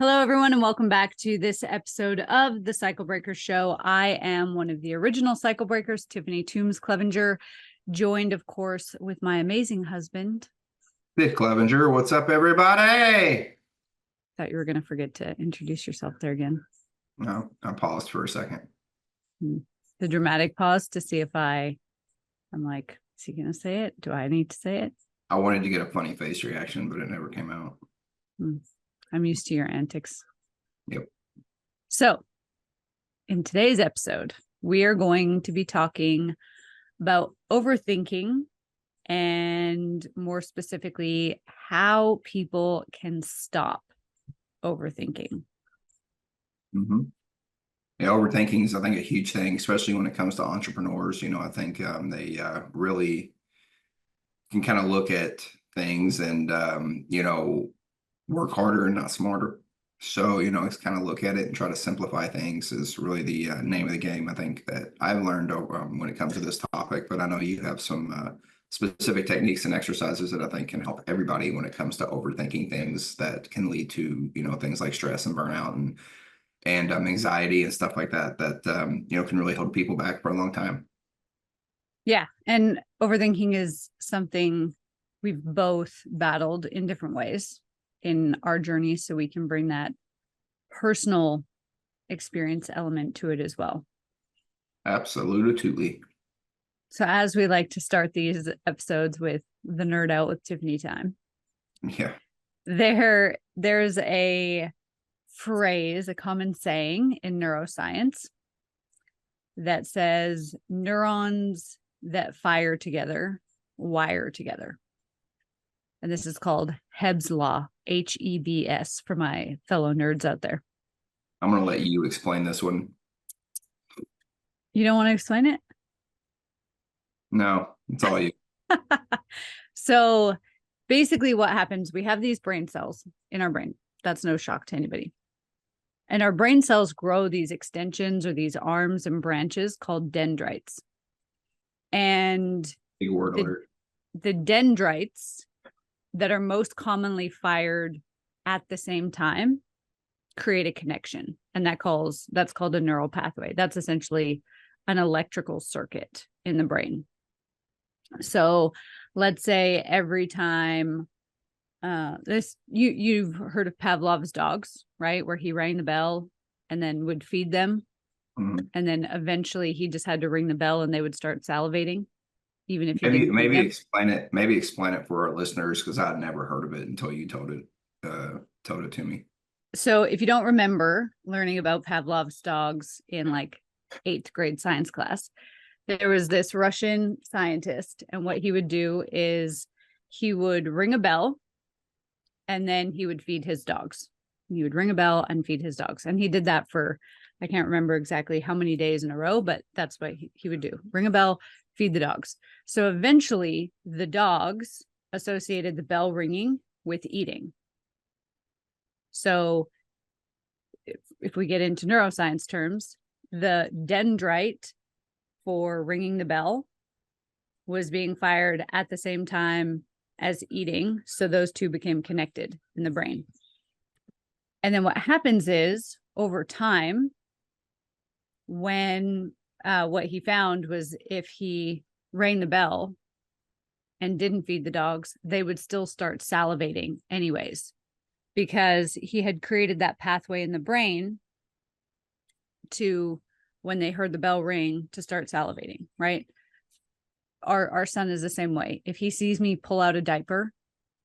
Hello, everyone, and welcome back to this episode of the Cycle Breakers Show. I am one of the original Cycle Breakers, Tiffany Toombs Clevenger, joined, of course, with my amazing husband. Dick Clevenger, what's up, everybody? Thought you were going to forget to introduce yourself there again. No, I paused for a second. The dramatic pause to see if I'm like, is he going to say it? Do I need to say it? I wanted to get a funny face reaction, but it never came out. I'm used to your antics. Yep. So, in today's episode, we are going to be talking about overthinking and more specifically, how people can stop overthinking. Yeah, overthinking is, I think, a huge thing, especially when it comes to entrepreneurs. I think they really can kind of look at things and, work harder and not smarter. So, it's kind of look at it and try to simplify things is really the name of the game, I think, that I've learned when it comes to this topic. But I know you have some specific techniques and exercises that I think can help everybody when it comes to overthinking things that can lead to, things like stress and burnout and anxiety and stuff like that, can really hold people back for a long time. Yeah. And overthinking is something we've both battled in different ways in our journey, so we can bring that personal experience element to it as well. Absolutely. So as we like to start these episodes with the nerd out with Tiffany time. Yeah. There's a phrase, a common saying in neuroscience that says neurons that fire together wire together. And this is called Hebb's Law, Hebs, for my fellow nerds out there. I'm going to let you explain this one. You don't want to explain it? No, it's all you. So basically what happens, we have these brain cells in our brain. That's no shock to anybody. And our brain cells grow these extensions or these arms and branches called dendrites. And Big word alert. The dendrites that are most commonly fired at the same time create a connection. And that's called a neural pathway. That's essentially an electrical circuit in the brain. So let's say every time you've heard of Pavlov's dogs, right? Where he rang the bell and then would feed them. Mm-hmm. And then eventually he just had to ring the bell and they would start salivating. Even if maybe explain it for our listeners, because I'd never heard of it until you told it to me. So if you don't remember learning about Pavlov's dogs in like 8th grade science class, there was this Russian scientist, and what he would do is he would ring a bell and then he would feed his dogs. He would ring a bell and feed his dogs. And he did that for, I can't remember exactly how many days in a row, but that's what he would do. Ring a bell, feed the dogs. So eventually the dogs associated the bell ringing with eating. So if we get into neuroscience terms, the dendrite for ringing the bell was being fired at the same time as eating. So those two became connected in the brain. And then what happens is over time, when what he found was if he rang the bell and didn't feed the dogs, they would still start salivating anyways, because he had created that pathway in the brain to, when they heard the bell ring, to start salivating, right? Our son is the same way. If he sees me pull out a diaper,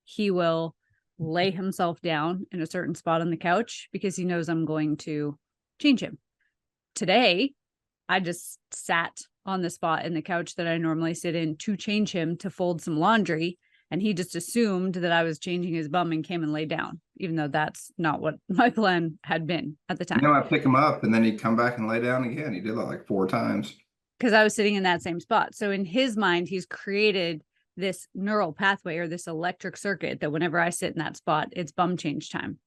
he will lay himself down in a certain spot on the couch because he knows I'm going to change him. Today, I just sat on the spot in the couch that I normally sit in to change him to fold some laundry. And he just assumed that I was changing his bum and came and lay down, even though that's not what my plan had been at the time. I pick him up and then he'd come back and lay down again. He did that like 4 times. Because I was sitting in that same spot. So in his mind, he's created this neural pathway or this electric circuit that whenever I sit in that spot, it's bum change time.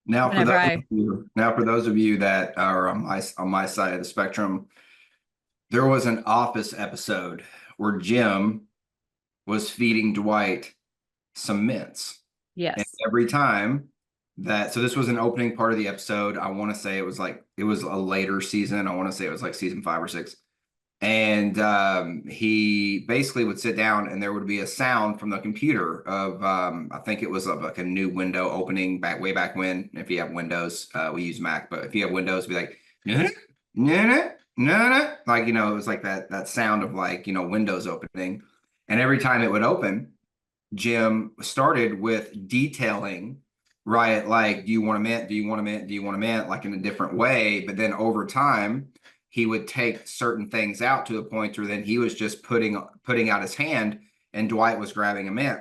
Now, for those of you that are on my side of the spectrum, there was an Office episode where Jim was feeding Dwight some mints. Yes. And every time that, so this was an opening part of the episode. I want to say it was a later season. I want to say it was like season 5 or 6. And he basically would sit down and there would be a sound from the computer of I think it was of like a new window opening way back when. If you have Windows, we use Mac, but if you have Windows, it'd be like no, no, no, like, it was like that sound of like, Windows opening. And every time it would open, Jim started with detailing, right? Like, do you want a mint? Do you want a mint? Do you want a mint? Like in a different way. But then over time, he would take certain things out to the point where then he was just putting out his hand and Dwight was grabbing a mint.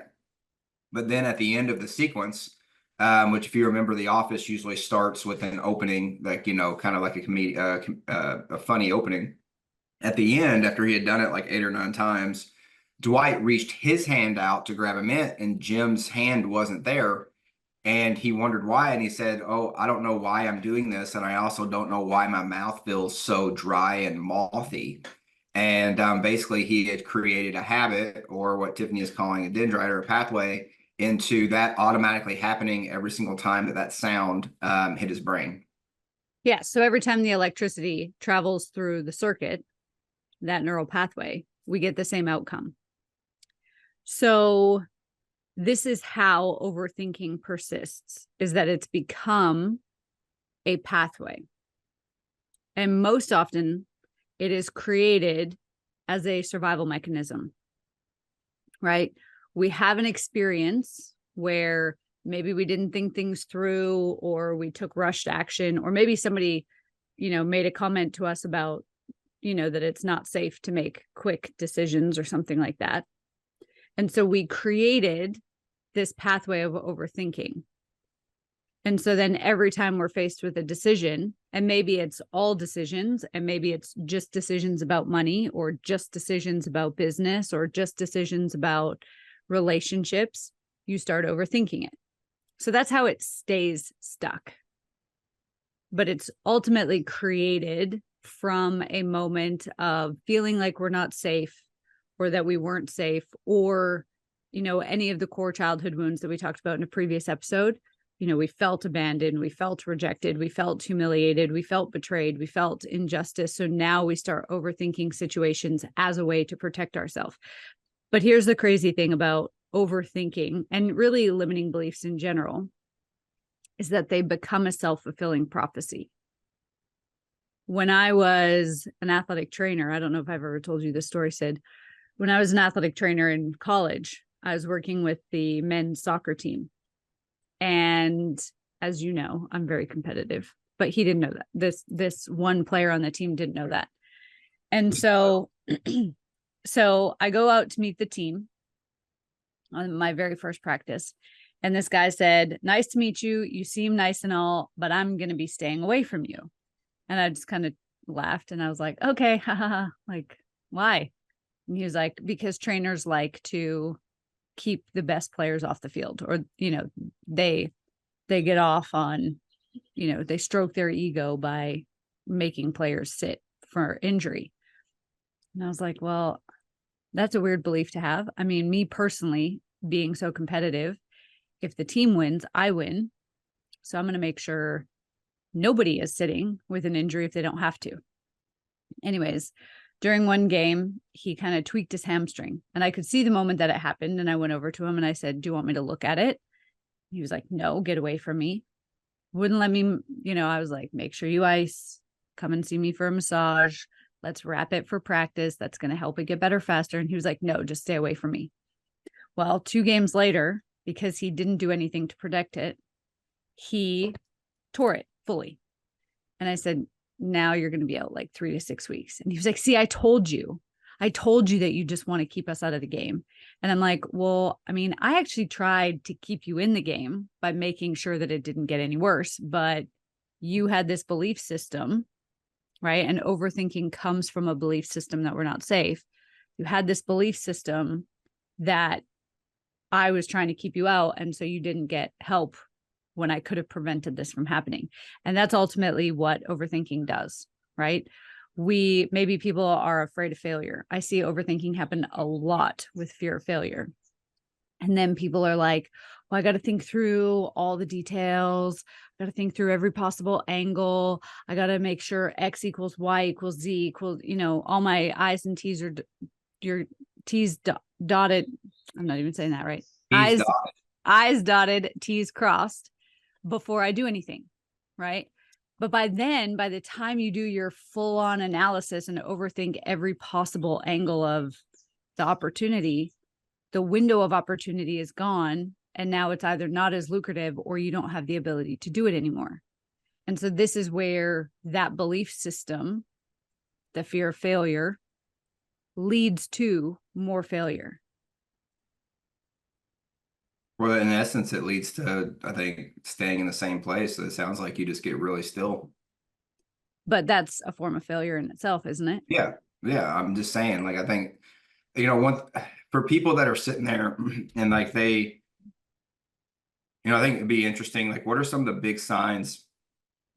But then at the end of the sequence, which if you remember, The Office usually starts with an opening, like, kind of like a funny opening. At the end, after he had done it like 8 or 9 times, Dwight reached his hand out to grab a mint and Jim's hand wasn't there. And he wondered why. And he said, "Oh, I don't know why I'm doing this. And I also don't know why my mouth feels so dry and mothy." And basically, he had created a habit, or what Tiffany is calling a dendrite or a pathway, into that automatically happening every single time that sound hit his brain. Yeah. So every time the electricity travels through the circuit, that neural pathway, we get the same outcome. So this is how overthinking persists, is that it's become a pathway. And most often it is created as a survival mechanism, right? We have an experience where maybe we didn't think things through, or we took rushed action, or maybe somebody, made a comment to us about, that it's not safe to make quick decisions or something like that. And so we created this pathway of overthinking. And so then every time we're faced with a decision, and maybe it's all decisions, and maybe it's just decisions about money, or just decisions about business, or just decisions about relationships, you start overthinking it. So that's how it stays stuck. But it's ultimately created from a moment of feeling like we're not safe, or that we weren't safe, or, any of the core childhood wounds that we talked about in a previous episode. We felt abandoned, we felt rejected, we felt humiliated, we felt betrayed, we felt injustice. So now we start overthinking situations as a way to protect ourselves. But here's the crazy thing about overthinking, and really limiting beliefs in general, is that they become a self-fulfilling prophecy. When I was an athletic trainer, I don't know if I've ever told you this story, Sid. When I was an athletic trainer in college, I was working with the men's soccer team. And as you know, I'm very competitive, but he didn't know that. This one player on the team didn't know that. And so, so I go out to meet the team on my very first practice. And this guy said, "Nice to meet you. You seem nice and all, but I'm going to be staying away from you." And I just kind of laughed and I was like, "Okay, haha, like, why?" And he was like, "Because trainers like to keep the best players off the field, or, they get off on, they stroke their ego by making players sit for injury." And I was like, well, that's a weird belief to have. I mean, me personally, being so competitive, if the team wins, I win. So I'm going to make sure nobody is sitting with an injury if they don't have to. Anyways, during one game, he kind of tweaked his hamstring, and I could see the moment that it happened. And I went over to him and I said, "Do you want me to look at it?" He was like, "No, get away from me." Wouldn't let me, I was like, "Make sure you ice, come and see me for a massage. Let's wrap it for practice. That's going to help it get better faster." And he was like, "No, just stay away from me." Well, 2 games later, because he didn't do anything to protect it, he tore it fully. And I said, "Now you're going to be out like 3 to 6 weeks." And he was like, "See, I told you that you just want to keep us out of the game." And I'm like, "Well, I mean, I actually tried to keep you in the game by making sure that it didn't get any worse, but you had this belief system, right? And overthinking comes from a belief system that we're not safe. You had this belief system that I was trying to keep you out, and so you didn't get help when I could have prevented this from happening." And that's ultimately what overthinking does, right? Maybe people are afraid of failure. I see overthinking happen a lot with fear of failure. And then people are like, well, I got to think through all the details. I got to think through every possible angle. I got to make sure X equals Y equals Z equals, all my I's and T's are your T's dotted. I'm not even saying that right. I's dotted, T's crossed before I do anything. Right. But by the time you do your full on analysis and overthink every possible angle of the opportunity, the window of opportunity is gone. And now it's either not as lucrative or you don't have the ability to do it anymore. And so this is where that belief system, the fear of failure, leads to more failure. Well, in essence, it leads to, I think, staying in the same place. So it sounds like you just get really still. But that's a form of failure in itself, isn't it? Yeah. Yeah. I'm just saying, like, I think, for people that are sitting there and like I think it'd be interesting. Like, what are some of the big signs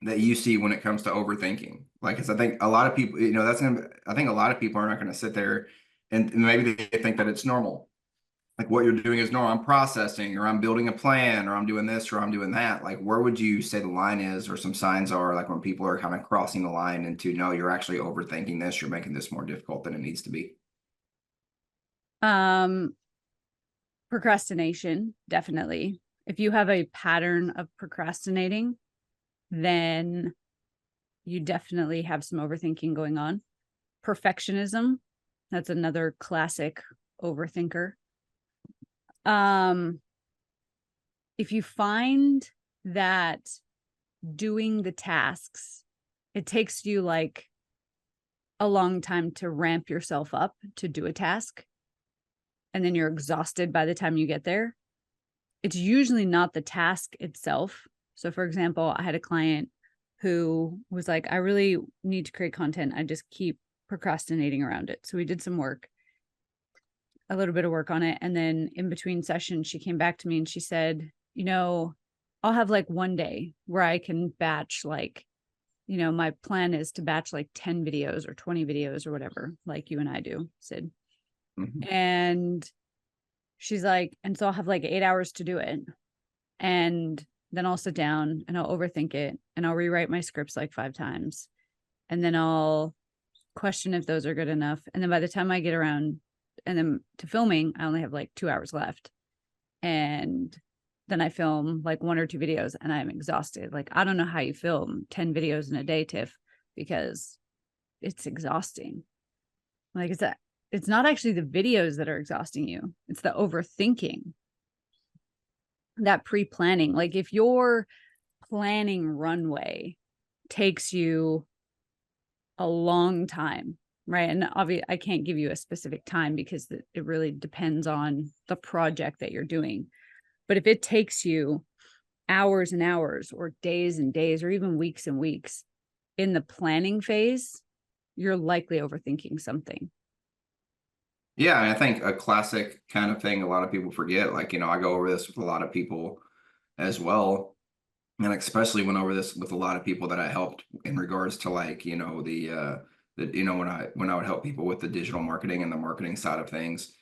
that you see when it comes to overthinking? Like, cause I think a lot of people, I think a lot of people are not going to sit there and maybe they think that it's normal. Like what you're doing is normal. I'm processing, or I'm building a plan, or I'm doing this, or I'm doing that. Like, where would you say the line is, or some signs are, like when people are kind of crossing the line into, no, you're actually overthinking this, you're making this more difficult than it needs to be? Procrastination, definitely. If you have a pattern of procrastinating, then you definitely have some overthinking going on. Perfectionism, that's another classic overthinker. If you find that doing the tasks, it takes you like a long time to ramp yourself up to do a task, and then you're exhausted by the time you get there, it's usually not the task itself. So for example, I had a client who was like, I really need to create content. I just keep procrastinating around it. So we did some work, a little bit of work on it. And then in between sessions, she came back to me and she said, I'll have like one day where I can batch my plan is to batch like 10 videos or 20 videos or whatever, like you and I do, Sid. Mhm. And she's like, and so I'll have like 8 hours to do it. And then I'll sit down and I'll overthink it and I'll rewrite my scripts like 5 times. And then I'll question if those are good enough. And then by the time I get around and then to filming, I only have like 2 hours left. And then I film like 1 or 2 videos and I'm exhausted. Like, I don't know how you film 10 videos in a day, Tiff, because it's exhausting. Like, it's not actually the videos that are exhausting you. It's the overthinking, that pre-planning. Like if your planning runway takes you a long time, right? And obviously I can't give you a specific time because it really depends on the project that you're doing. But if it takes you hours and hours or days and days or even weeks and weeks in the planning phase, you're likely overthinking something. Yeah, and I think a classic kind of thing a lot of people forget, like, I go over this with a lot of people as well. And especially went over this with a lot of people that I helped in regards to like, when I would help people with the digital marketing and the marketing side of things,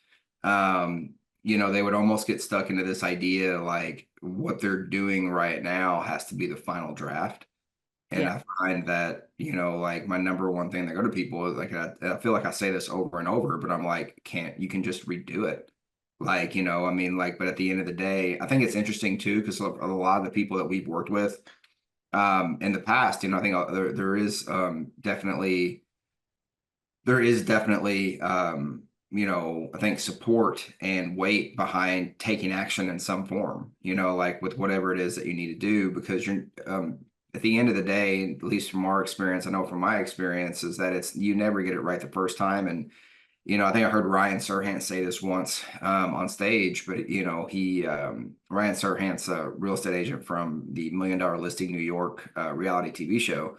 they would almost get stuck into this idea like what they're doing right now has to be the final draft. And Yeah. I find that, like my number one thing that go to people is like, I feel like I say this over and over, but I'm like, you can just redo it. Like, but at the end of the day, I think it's interesting too, because a lot of the people that we've worked with in the past, I think there is definitely, I think support and weight behind taking action in some form, like with whatever it is that you need to do, because at the end of the day, at least from our experience, I know from my experience, is that you never get it right the first time. And, I think I heard Ryan Serhant say this once on stage, but, Ryan Serhant's a real estate agent from the $1 Million Listing New York reality TV show.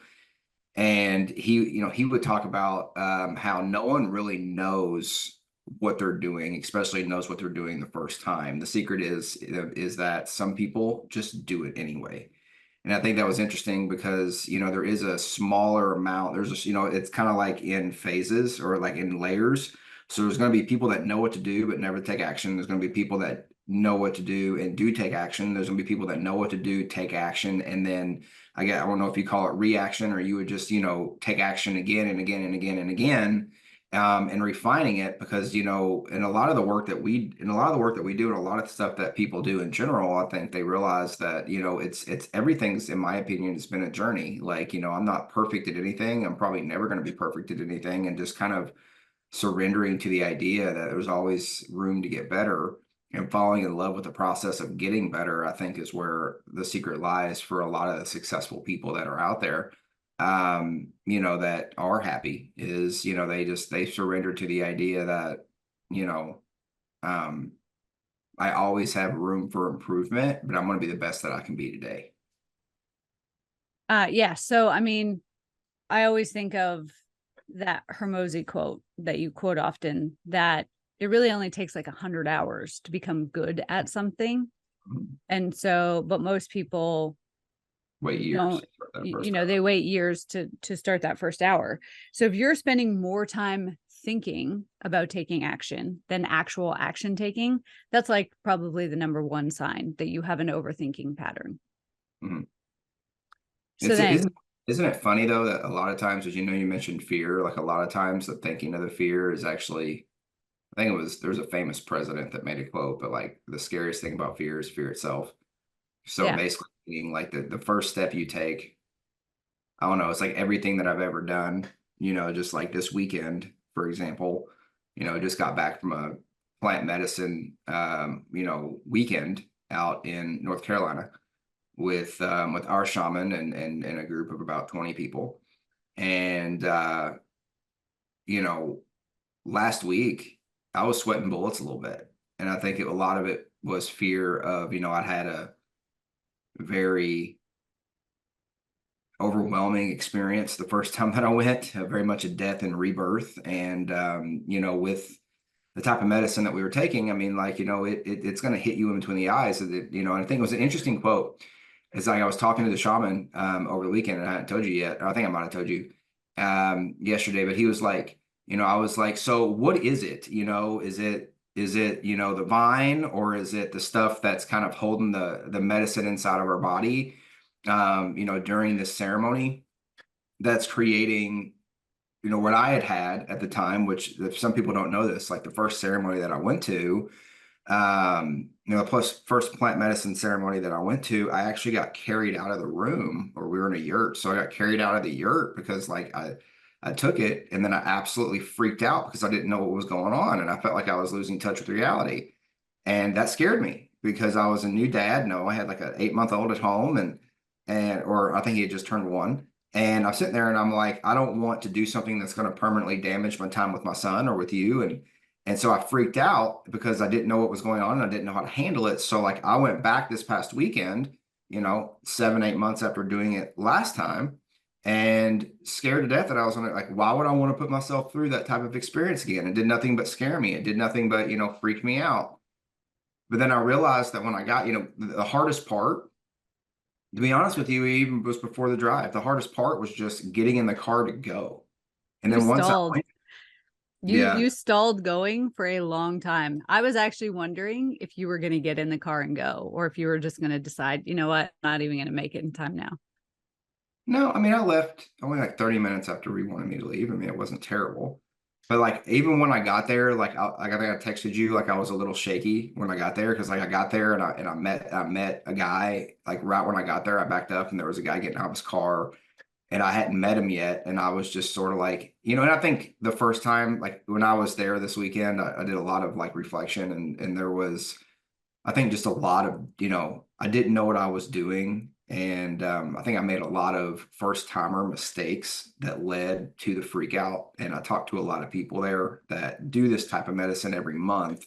And he would talk about how no one really knows what they're doing, especially knows what they're doing the first time. The secret is that some people just do it anyway. And I think that was interesting because, there is a smaller amount. It's kind of like in phases or like in layers. So there's going to be people that know what to do, but never take action. There's going to be people that know what to do and do take action. There's gonna be people that know what to do, take action, and then I don't know if you call it reaction or you would just, take action again and again and again and again, and refining it because, in a lot of the work that we do, and a lot of the stuff that people do in general, I think they realize that, it's everything's, in my opinion, it's been a journey. Like, I'm not perfect at anything. I'm probably never going to be perfect at anything, and just kind of surrendering to the idea that there's always room to get better and falling in love with the process of getting better, I think is where the secret lies for a lot of the successful people that are out there, that are happy is, they surrender to the idea that, you know, um, I always have room for improvement, but I'm going to be the best that I can be today. Yeah. So, I mean, I always think of that Hermosi quote that you quote often, that it really only takes like 100 hours to become good at something. And so, but most people wait years don't, they wait years to start that first hour. So if you're spending more time thinking about taking action than actual action taking, that's like probably the number one sign that you have an overthinking pattern. Mm-hmm. So then, isn't it funny though that a lot of times, as you mentioned fear, like a lot of times the thinking of the fear is actually, I think there's a famous president that made a quote, but like the scariest thing about fear is fear itself. So yeah, basically being like the first step you take, I don't know, it's like everything that I've ever done, just like this weekend, for example, just got back from a plant medicine, weekend out in North Carolina with our shaman and a group of about 20 people. And, last week I was sweating bullets a little bit. And I think a lot of it was fear of, I had a very overwhelming experience the first time that I went, very much a death and rebirth. And, with the type of medicine that we were taking, I mean, like, it's going to hit you in between the eyes. And I think it was an interesting quote. It's like I was talking to the shaman over the weekend, and I hadn't told you yet. Or I think I might have told you yesterday, but he was like, I was like, so what is it? Is it the vine, or is it the stuff that's kind of holding the medicine inside of our body, during this ceremony that's creating, what I had at the time, which if some people don't know this, like the first ceremony that I went to, plus first plant medicine ceremony that I went to, I actually got carried out of the room, or we were in a yurt. So I got carried out of the yurt because like I took it, and then I absolutely freaked out because I didn't know what was going on. And I felt like I was losing touch with reality. And that scared me because I was a new dad. No, I had like an 8-month-old at home, or I think he had just turned 1. And I'm sitting there and I'm like, I don't want to do something that's going to permanently damage my time with my son or with you. And so I freaked out because I didn't know what was going on and I didn't know how to handle it. So like I went back this past weekend, 7-8 months after doing it last time, and scared to death that I was like, why would I want to put myself through that type of experience again? It did nothing but scare me. It did nothing but, freak me out. But then I realized that when I got, the hardest part, to be honest with you, even was before the drive. The hardest part was just getting in the car to go. And you then once I stalled. went, You stalled going for a long time. I was actually wondering if you were going to get in the car and go, or if you were just going to decide, you know what, I'm not even going to make it in time now. No, I mean, I left only like 30 minutes after he wanted me to leave. I mean, it wasn't terrible. But like, even when I got there, like I think I texted you, like I was a little shaky when I got there. Cause like I got there and I met a guy, like right when I got there, I backed up and there was a guy getting out of his car, and I hadn't met him yet. And I was just sort of like, and I think the first time, like when I was there this weekend, I did a lot of like reflection, and there was, I think, just a lot of, I didn't know what I was doing. And I think I made a lot of first timer mistakes that led to the freak out. And I talked to a lot of people there that do this type of medicine every month,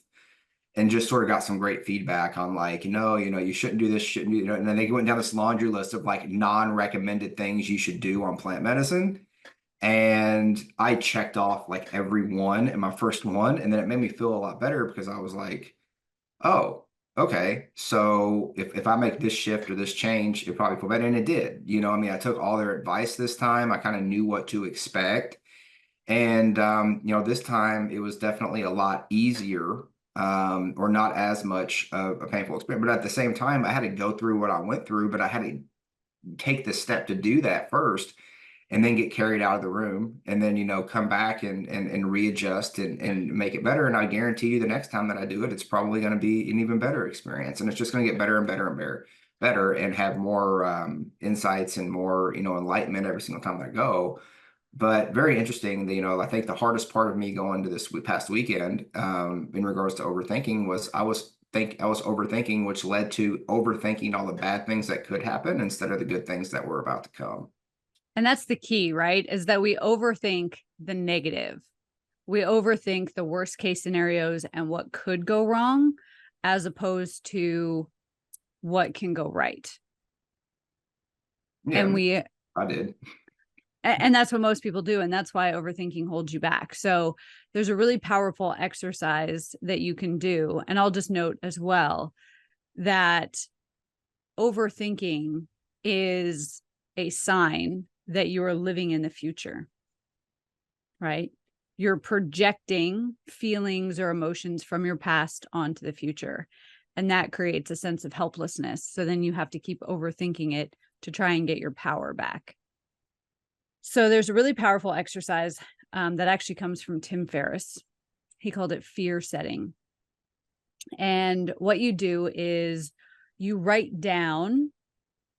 and just sort of got some great feedback on like, you shouldn't do this, shouldn't do, and then they went down this laundry list of like non-recommended things you should do on plant medicine. And I checked off like every one in my first one. And then it made me feel a lot better because I was like, oh, okay. So if I make this shift or this change, it probably feel better. And it did. I mean, I took all their advice this time. I kind of knew what to expect. And this time it was definitely a lot easier or not as much of a painful experience. But at the same time, I had to go through what I went through, but I had to take the step to do that first and then get carried out of the room and then, come back and readjust and make it better. And I guarantee you the next time that I do it, it's probably going to be an even better experience. And it's just going to get better and better and better and have more insights and more, enlightenment every single time I go. But very interesting that, I think the hardest part of me going to this past weekend in regards to overthinking was I was overthinking, which led to overthinking all the bad things that could happen instead of the good things that were about to come. And that's the key, right? Is that we overthink the negative. We overthink the worst case scenarios and what could go wrong, as opposed to what can go right. Yeah, and I did. And that's what most people do. And that's why overthinking holds you back. So there's a really powerful exercise that you can do. And I'll just note as well that overthinking is a sign that you are living in the future, right? You're projecting feelings or emotions from your past onto the future. And that creates a sense of helplessness. So then you have to keep overthinking it to try and get your power back. So there's a really powerful exercise that actually comes from Tim Ferriss. He called it fear setting. And what you do is you write down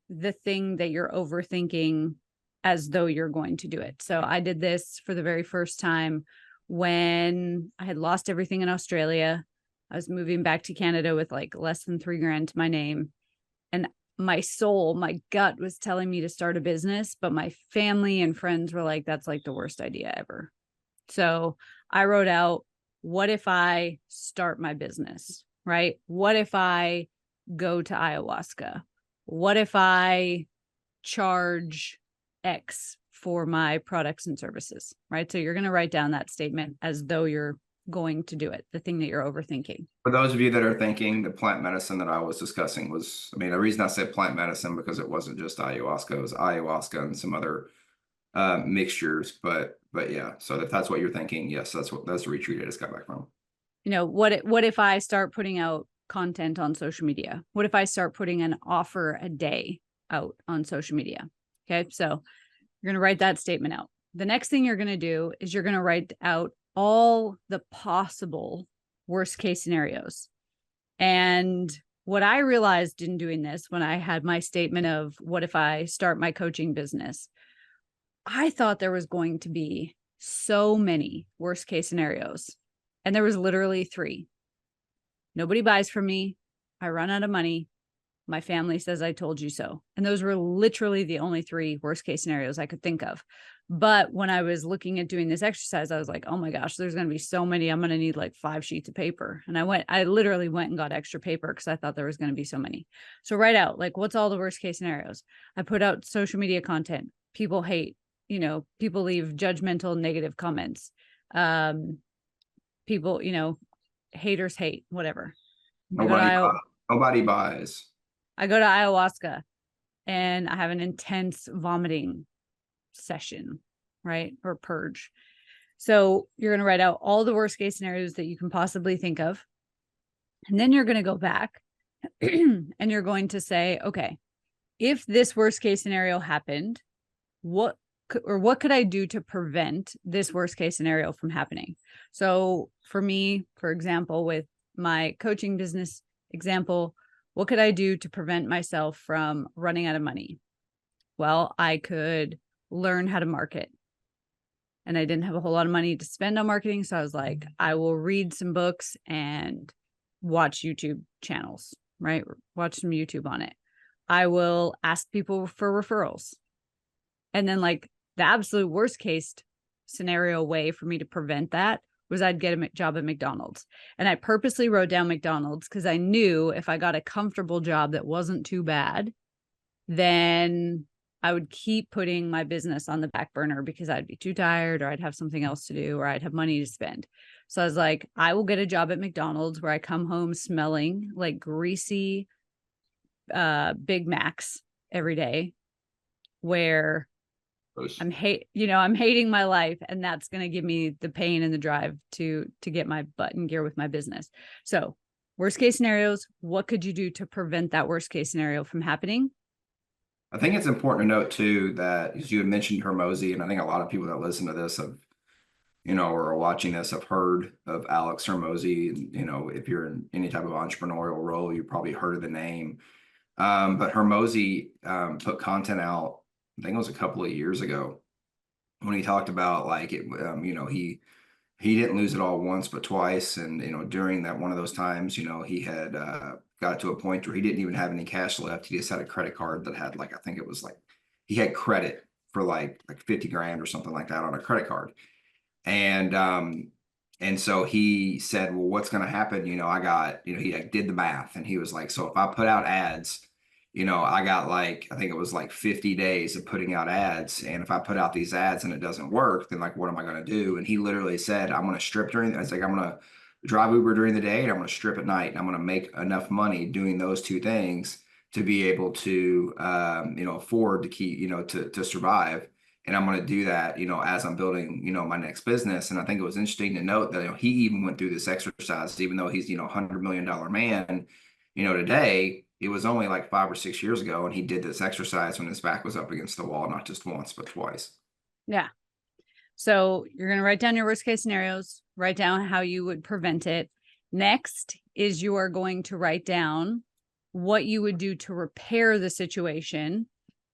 the thing that you're overthinking as though you're going to do it. So I did this for the very first time when I had lost everything in Australia. I was moving back to Canada with like less than $3,000 to my name. And my soul, my gut was telling me to start a business, but my family and friends were like, that's like the worst idea ever. So I wrote out, what if I start my business, right? What if I go to ayahuasca? What if I charge X for my products and services, right? So you're going to write down that statement as though you're going to do it, the thing that you're overthinking. For those of you that are thinking the plant medicine that I was discussing was, the reason I said plant medicine because it wasn't just ayahuasca, it was ayahuasca and some other mixtures. But yeah, so if that's what you're thinking, yes, that's the retreat I just got back from. What if I start putting out content on social media? What if I start putting an offer a day out on social media? Okay, so you're going to write that statement out. The next thing you're going to do is you're going to write out all the possible worst case scenarios. And what I realized in doing this, when I had my statement of what if I start my coaching business, I thought there was going to be so many worst case scenarios. And there was literally 3. Nobody buys from me. I run out of money. My family says I told you so. And those were literally the only 3 worst case scenarios I could think of. But when I was looking at doing this exercise, I was like, oh my gosh, there's going to be so many. I'm going to need like 5 sheets of paper. And I literally went and got extra paper because I thought there was going to be so many. So write out, like, what's all the worst case scenarios? I put out social media content. People hate, people leave judgmental, negative comments. People, haters hate, whatever. Nobody buys. I go to ayahuasca and I have an intense vomiting session, right? Or purge. So you're going to write out all the worst case scenarios that you can possibly think of. And then you're going to go back and you're going to say, okay, if this worst case scenario happened, what could I do to prevent this worst case scenario from happening? So for me, for example, with my coaching business example, what could I do to prevent myself from running out of money? Well, I could learn how to market. And I didn't have a whole lot of money to spend on marketing. So I was like, I will read some books and watch YouTube channels, right? Watch some YouTube on it. I will ask people for referrals. And then like the absolute worst case scenario way for me to prevent that was I'd get a job at McDonald's. And I purposely wrote down McDonald's because I knew if I got a comfortable job that wasn't too bad, then I would keep putting my business on the back burner because I'd be too tired or I'd have something else to do or I'd have money to spend. So I was like, I will get a job at McDonald's where I come home smelling like greasy Big Macs every day, where I'm hating my life, and that's going to give me the pain and the drive to get my butt in gear with my business. So worst case scenarios, what could you do to prevent that worst case scenario from happening? I think it's important to note too that, as you had mentioned Hermosi, and I think a lot of people that listen to this have, or are watching this have heard of Alex Hermosi. And, if you're in any type of entrepreneurial role, you probably heard of the name. But Hermosi put content out, I think it was a couple of years ago, when he talked about like it, he didn't lose it all once, but twice. And, during that one of those times, he had got to a point where he didn't even have any cash left. He just had a credit card that had like, I think it was like, he had credit for like 50 grand or something like that on a credit card. And so he said, well, what's going to happen? I got, he like, did the math, and he was like, so if I put out ads, I got like, I think it was like 50 days of putting out ads. And if I put out these ads and it doesn't work, then like, what am I going to do? And he literally said, I'm going to strip during, I was like, I'm going to drive Uber during the day and I'm going to strip at night. And I'm going to make enough money doing those two things to be able to, afford to keep, to survive. And I'm going to do that, as I'm building, my next business. And I think it was interesting to note that, he even went through this exercise, even though he's, $100 million man, today. It was only like 5 or 6 years ago, and he did this exercise when his back was up against the wall, not just once, but twice. Yeah. So you're going to write down your worst case scenarios, write down how you would prevent it. Next is you are going to write down what you would do to repair the situation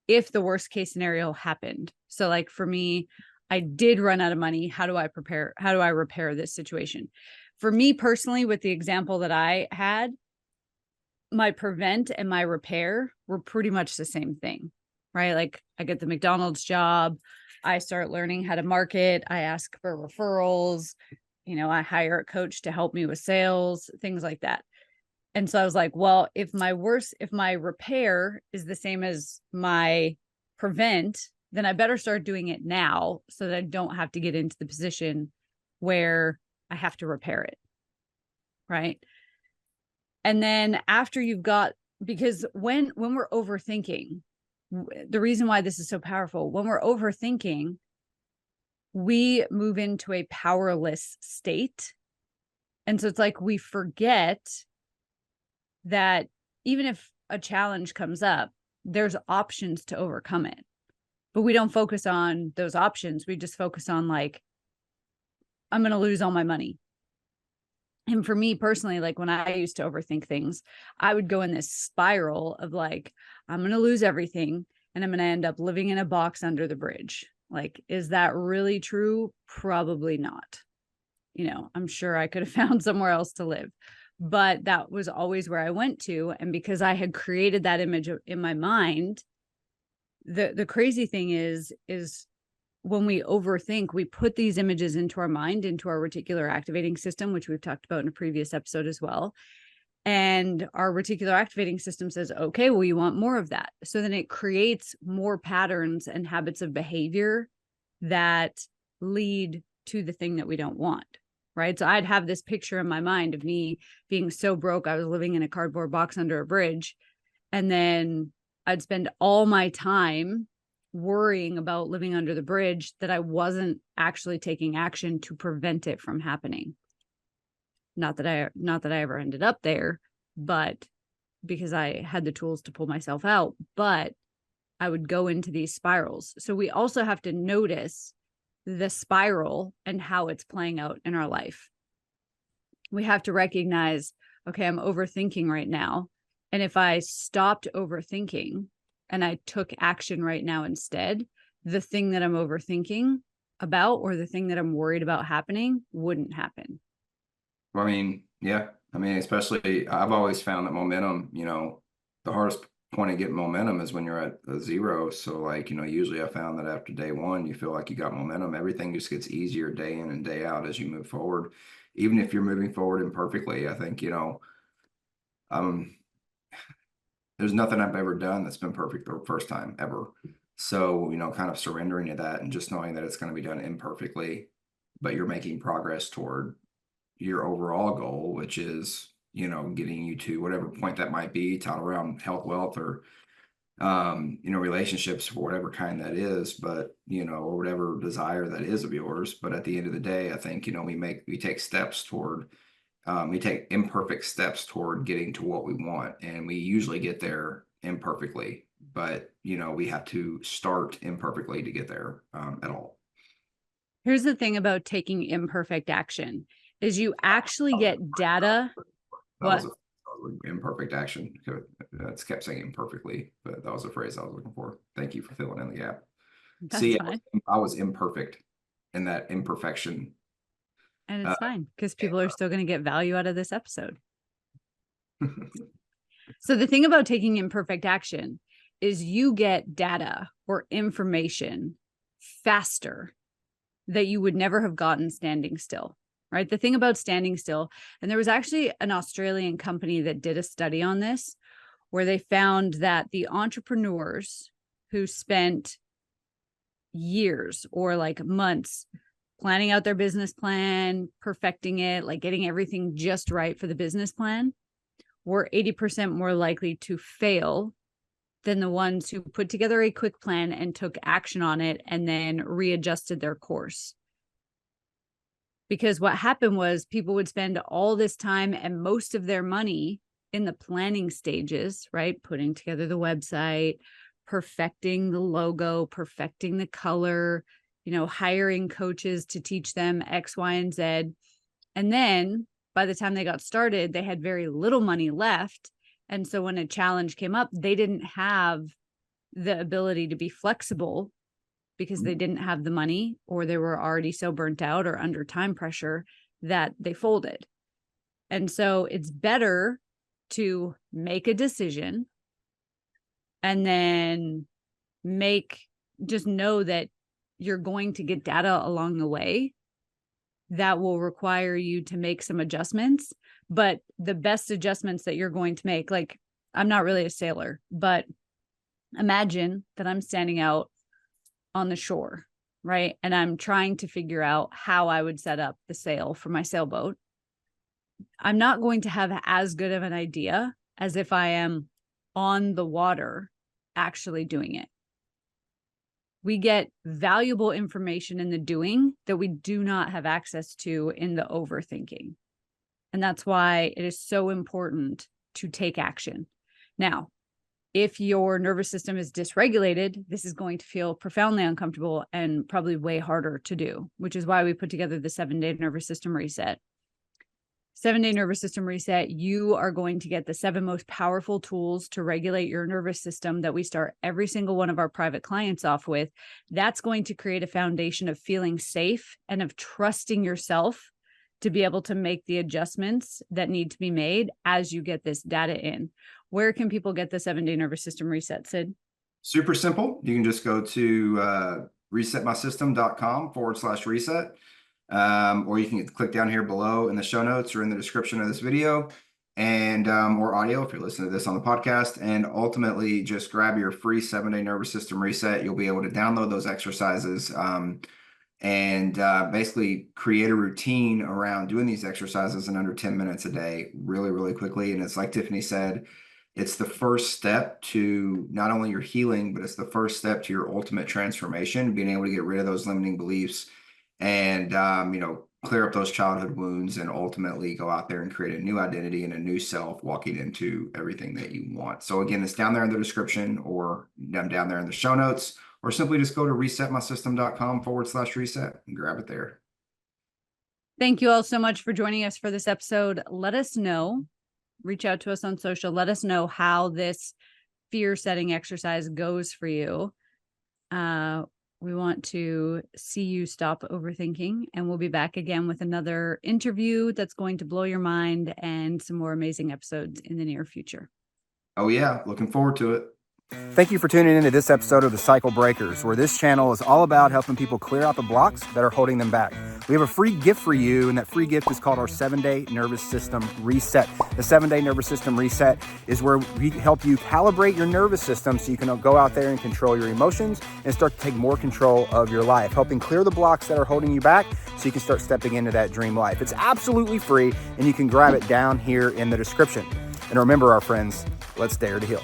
if the worst case scenario happened. So like for me, I did run out of money. How do I repair this situation? For me personally, with the example that I had, my prevent and my repair were pretty much the same thing, right? Like I get the McDonald's job. I start learning how to market. I ask for referrals. I hire a coach to help me with sales, things like that. And so I was like, well, if my repair is the same as my prevent, then I better start doing it now so that I don't have to get into the position where I have to repair it. Right. And then after you've got, because when we're overthinking, the reason why this is so powerful, when we're overthinking, we move into a powerless state. And so it's like we forget that even if a challenge comes up, there's options to overcome it. But we don't focus on those options. We just focus on like, I'm going to lose all my money. And for me personally, like when I used to overthink things, I would go in this spiral of like, I'm going to lose everything and I'm going to end up living in a box under the bridge. Like, is that really true? Probably not. I'm sure I could have found somewhere else to live, but that was always where I went to. And because I had created that image in my mind, the crazy thing is when we overthink, we put these images into our mind, into our reticular activating system, which we've talked about in a previous episode as well. And our reticular activating system says, okay, well, you want more of that. So then it creates more patterns and habits of behavior that lead to the thing that we don't want. Right. So I'd have this picture in my mind of me being so broke. I was living in a cardboard box under a bridge. And then I'd spend all my time worrying about living under the bridge that I wasn't actually taking action to prevent it from happening. Not that I ever ended up there, but because I had the tools to pull myself out, but I would go into these spirals. So we also have to notice the spiral and how it's playing out in our life. We have to recognize, okay, I'm overthinking right now. And if I stopped overthinking and I took action right now instead, the thing that I'm overthinking about or the thing that I'm worried about happening wouldn't happen. I mean, yeah. I mean, especially I've always found that momentum, the hardest point of getting momentum is when you're at a zero. So like, usually I found that after day one, you feel like you got momentum. Everything just gets easier day in and day out as you move forward. Even if you're moving forward imperfectly, I think, there's nothing I've ever done that's been perfect the first time ever. So, kind of surrendering to that and just knowing that it's going to be done imperfectly, but you're making progress toward your overall goal, which is, getting you to whatever point that might be, tied around health, wealth, or relationships for whatever kind that is, but, or whatever desire that is of yours. But at the end of the day, I think, we take steps toward, we take imperfect steps toward getting to what we want. And we usually get there imperfectly, but, we have to start imperfectly to get there at all. Here's the thing about taking imperfect action is you actually get data. That was imperfect action. It's kept saying imperfectly, but that was a phrase I was looking for. Thank you for filling in the gap. That's See, fine. I was imperfect in that imperfection. And it's fine because people are still going to get value out of this episode. So the thing about taking imperfect action is you get data or information faster that you would never have gotten standing still, right? The thing about standing still, and there was actually an Australian company that did a study on this, where they found that the entrepreneurs who spent years or like months planning out their business plan, perfecting it, like getting everything just right for the business plan, were 80% more likely to fail than the ones who put together a quick plan and took action on it and then readjusted their course. Because what happened was people would spend all this time and most of their money in the planning stages, right? Putting together the website, perfecting the logo, perfecting the color, hiring coaches to teach them X, Y, and Z. And then by the time they got started, they had very little money left. And so when a challenge came up, they didn't have the ability to be flexible because they didn't have the money, or they were already so burnt out or under time pressure that they folded. And so it's better to make a decision and then just know that you're going to get data along the way that will require you to make some adjustments. But the best adjustments that you're going to make, like, I'm not really a sailor, but imagine that I'm standing out on the shore, right? And I'm trying to figure out how I would set up the sail for my sailboat. I'm not going to have as good of an idea as if I am on the water actually doing it. We get valuable information in the doing that we do not have access to in the overthinking. And that's why it is so important to take action. Now, if your nervous system is dysregulated, this is going to feel profoundly uncomfortable and probably way harder to do, which is why we put together the 7-day nervous system reset. 7-day nervous system reset, you are going to get the 7 most powerful tools to regulate your nervous system that we start every single one of our private clients off with. That's going to create a foundation of feeling safe and of trusting yourself to be able to make the adjustments that need to be made as you get this data in. Where can people get the 7-day nervous system reset, Sid? Super simple. You can just go to resetmysystem.com/reset. Or you can click down here below in the show notes or in the description of this video, and or audio if you're listening to this on the podcast, and ultimately just grab your free 7-day nervous system reset. You'll be able to download those exercises and basically create a routine around doing these exercises in under 10 minutes a day, really, really quickly. And it's like Tiffany said, it's the first step to not only your healing, but it's the first step to your ultimate transformation, being able to get rid of those limiting beliefs and, clear up those childhood wounds and ultimately go out there and create a new identity and a new self walking into everything that you want. So again, it's down there in the description or down there in the show notes, or simply just go to resetmysystem.com/reset and grab it there. Thank you all so much for joining us for this episode. Let us know, reach out to us on social. Let us know how this fear setting exercise goes for you. We want to see you stop overthinking, and we'll be back again with another interview that's going to blow your mind and some more amazing episodes in the near future. Oh yeah, looking forward to it. Thank you for tuning into this episode of The Cycle Breakers, where this channel is all about helping people clear out the blocks that are holding them back. We have a free gift for you, and that free gift is called our 7-day nervous system reset. The 7-day nervous system reset is where we help you calibrate your nervous system so you can go out there and control your emotions and start to take more control of your life, helping clear the blocks that are holding you back so you can start stepping into that dream life. It's absolutely free, and you can grab it down here in the description. And remember, our friends, let's dare to heal.